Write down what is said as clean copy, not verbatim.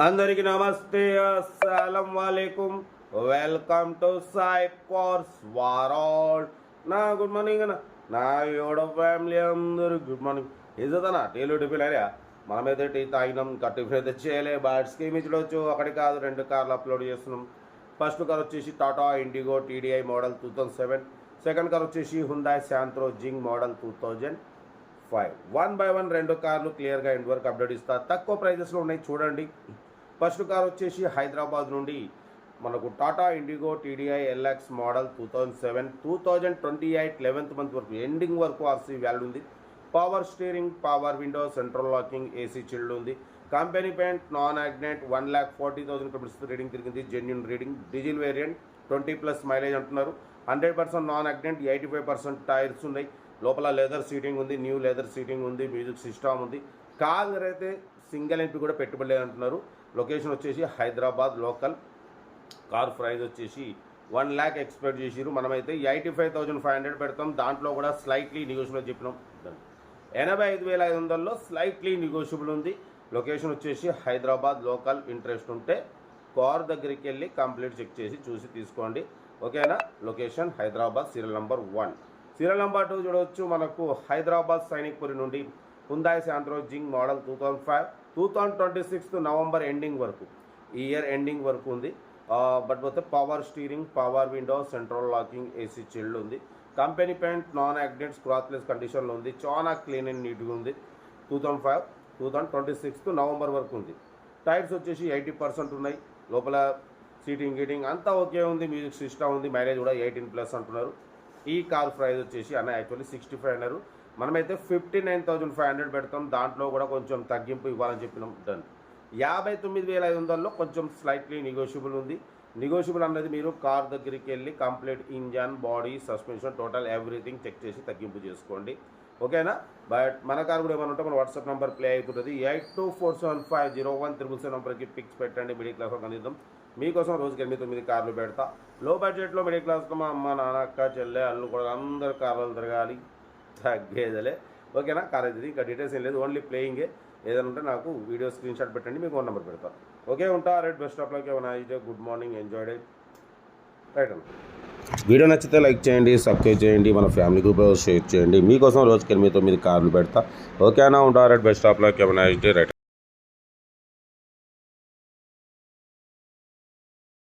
అందరికీ నమస్తే, అస్సలం వాలేకుమ్. Welcome to Sai cars world. నా గుడ్ మార్నింగ్ అన్న, నా యోడ ఫ్యామిలీ అందరూ గుడ్ మార్నింగ్. ఇదన్నా టీలు టిఫిన్ అయ్యా, మనమైతే టీ తాగినాం, ఇంకా టిఫిన్ అయితే చేయలే. బట్ స్కీమ్ ఇచ్చవచ్చు, ఒకటి కాదు 2 కార్లు అప్లోడ్ చేస్తున్నాం. ఫస్ట్ కార్ వచ్చేసి Tata indigo TDI model 2007. Second car వచ్చేసి హుండాయ్ శాంత్రో జింగ్ మోడల్ 2005. 1 by 1 2 కార్లు క్లియర్గా ఎండ్ వరకు అప్డేట్ ఇస్తా. తక్కువ ప్రైజెస్లో ఉన్నాయి, చూడండి. ఫస్ట్ కార్ వచ్చేసి హైదరాబాద్ నుండి మనకు Tata indigo TDI LX model 2007. 2028 11th month వరకు ఎండింగ్ వరకు RC వ్యాల్యూ ఉంది. Power steering, power window, central locking, AC chilled ఉంది. Company paint, non accident, 1,40,000 kilometres reading తిరిగింది. Genuine reading. Diesel variant, 20+ mileage అంటున్నారు. 100% నాన్ యాక్సిడెంట్, 85% టైర్స్ ఉన్నాయి. లోపల leather seating ఉంది, new leather seating ఉంది, మ్యూజిక్ సిస్టమ్ ఉంది. Car అయితే సింగిల్ ఎంపీ కూడా పెట్టుబడి అంటున్నారు. లొకేషన్ వచ్చేసి హైదరాబాద్ లోకల్. కార్ ప్రైస్ వచ్చేసి 1 lakh ఎక్స్పెక్ట్ చేసిరు. మనమైతే 85,500 పెడతాం. దాంట్లో కూడా స్లైట్లీ నెగోషియబుల్ చెప్పినాం. 85,500లో స్లైట్లీ నెగోషియబుల్ ఉంది. లొకేషన్ వచ్చేసి హైదరాబాద్ లోకల్. ఇంట్రెస్ట్ ఉంటే కార్ దగ్గరికి వెళ్ళి కంప్లీట్ చెక్ చేసి చూసి తీసుకోండి, ఓకేనా. Location Hyderabad. Serial number 1. Serial number 2 చూడవచ్చు. మనకు హైదరాబాద్ సైనిక్పురి నుండి హుండాయ్ శాంత్రో జింగ్ మోడల్ 2005. 2026 నవంబర్ ఎండింగ్ వరకు, ఈ ఇయర్ ఎండింగ్ వరకు ఉంది. బట్ పోతే power steering, power window, central locking, AC chilled ఉంది. Company paint, non accident, scratchless కండిషన్లో ఉంది. చాలా క్లీన్ అండ్ నీట్గా ఉంది. 2005. 2026 నవంబర్ వరకు ఉంది. టైర్స్ వచ్చేసి 80% ఉన్నాయి. లోపల సీటింగ్ గీటింగ్ అంతా ఓకే ఉంది. మ్యూజిక్ సిస్టమ్ ఉంది. మైలేజ్ కూడా 18+ అంటున్నారు. ఈ కార్ ప్రైస్ వచ్చేసి యాక్చువల్లీ 65 అన్నారు. మనమైతే 59,500 పెడతాం. దాంట్లో కూడా కొంచెం తగ్గింపు ఇవ్వాలని చెప్పినాం. డన్. 59,500లో కొంచెం స్లైట్లీ నెగోషియబుల్ ఉంది. నెగోషియబుల్ అన్నది మీరు కార్ దగ్గరికి వెళ్ళి complete engine, body, suspension, total everything check చేసి తగ్గింపు చేసుకోండి, ఓకేనా. బట్ మన కార్ కూడా ఏమైనా ఉంటే మన వాట్సాప్ నెంబర్ ప్లే అవుతుంటుంది. 8247501777 నెంబర్కి పిక్స్ పెట్టండి. మిడిల్ క్లాస్లో కనిద్దాం. మీకోసం రోజుకి 8-9 కార్లు పెడతా. లో బడ్జెట్లో మిడిల్ క్లాస్లో మా అమ్మ, నాన్న, అక్క, చెల్లె, అల్లు కూడా అందరు కార్లు తిరగాలి, తగ్గేదలే, ఓకేనా. కార్ అయితే ఇంకా డీటెయిల్స్ ఏం లేదు, ఓన్లీ ప్లేయింగే. ఏదైనా ఉంటే నాకు వీడియో స్క్రీన్ షాట్ పెట్టండి, మీకు 1 నెంబర్ పెడతాను, ఓకే. ఉంటా. Right, best of luck. Good morning, enjoy right అన్న. వీడియో నచ్చితే లైక్ చేయండి, సబ్స్క్రైబ్ చేయండి, మన ఫ్యామిలీ గ్రూప్లో షేర్ చేయండి. మీకోసం రోజుకి 8-9 కార్లు పెడతా, ఓకేనా. ఉంటా. Right, best of luck. Right.